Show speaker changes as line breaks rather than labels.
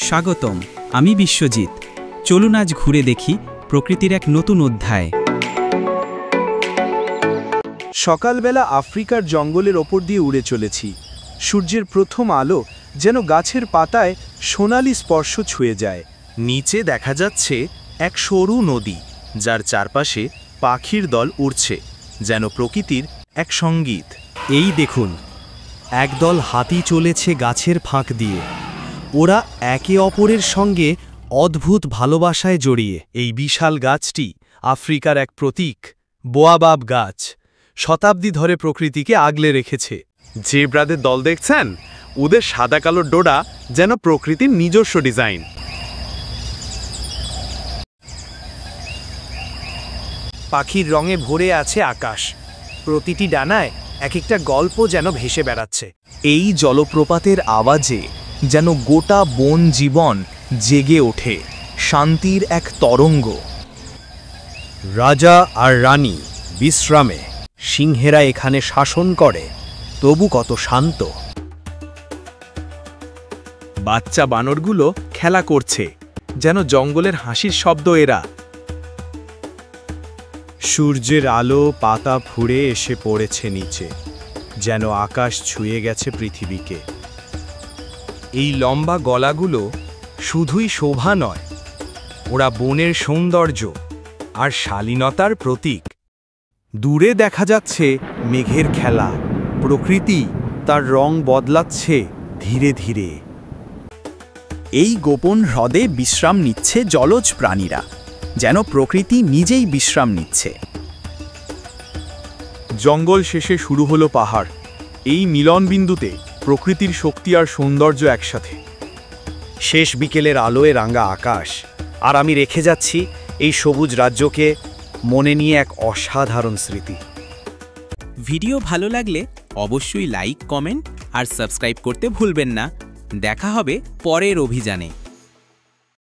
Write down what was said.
স্বাগতম, আমি বিশ্বজিৎ। চলুন আজ ঘুরে দেখি প্রকৃতির এক নতুন অধ্যায়।
সকালবেলা আফ্রিকার জঙ্গলের ওপর দিয়ে উড়ে চলেছি। সূর্যের প্রথম আলো যেন গাছের পাতায় সোনালি স্পর্শ ছুঁয়ে যায়।
নিচে দেখা যাচ্ছে এক সরু নদী, যার চারপাশে পাখির দল উড়ছে, যেন প্রকৃতির এক সঙ্গীত।
এই দেখুন, একদল হাতি চলেছে গাছের ফাঁক দিয়ে। ওরা একে অপরের সঙ্গে অদ্ভুত ভালোবাসায় জড়িয়ে।
এই বিশাল গাছটি আফ্রিকার এক প্রতীক, বোয়াবাব গাছ। শতাব্দী ধরে প্রকৃতিকে আগলে রেখেছে। জেব্রাদের দল দেখছেন? ওদের সাদা কালো ডোডা যেন প্রকৃতির নিজস্ব ডিজাইন।
পাখির রঙে ভরে আছে আকাশ। প্রতিটি ডানায় এক একটা গল্প যেন ভেসে বেড়াচ্ছে।
এই জলপ্রপাতের আওয়াজে যেন গোটা বন জীবন জেগে ওঠে, শান্তির এক তরঙ্গ।
রাজা আর রানী বিশ্রামে, সিংহেরা এখানে শাসন করে, তবু কত শান্ত।
বাচ্চা বানরগুলো খেলা করছে, যেন জঙ্গলের হাসির শব্দ এরা।
সূর্যের আলো পাতা ফুঁড়ে এসে পড়েছে নিচে, যেন আকাশ ছুঁয়ে গেছে পৃথিবীকে।
এই লম্বা গলাগুলো শুধুই শোভা নয়, ওরা বনের সৌন্দর্য আর শালীনতার প্রতীক।
দূরে দেখা যাচ্ছে মেঘের খেলা, প্রকৃতি তার রং বদলাচ্ছে ধীরে ধীরে।
এই গোপন হ্রদে বিশ্রাম নিচ্ছে জলজ প্রাণীরা, যেন প্রকৃতি নিজেই বিশ্রাম নিচ্ছে।
জঙ্গল শেষে শুরু হলো পাহাড়। এই মিলনবিন্দুতে প্রকৃতির শক্তি আর সৌন্দর্য একসাথে।
শেষ বিকেলের আলোয় রাঙা আকাশ, আর আমি রেখে যাচ্ছি এই সবুজ রাজ্যকে মনে নিয়ে এক অসাধারণ স্মৃতি।
ভিডিও ভালো লাগলে অবশ্যই লাইক, কমেন্ট আর সাবস্ক্রাইব করতে ভুলবেন না। দেখা হবে পরের অভিযানে।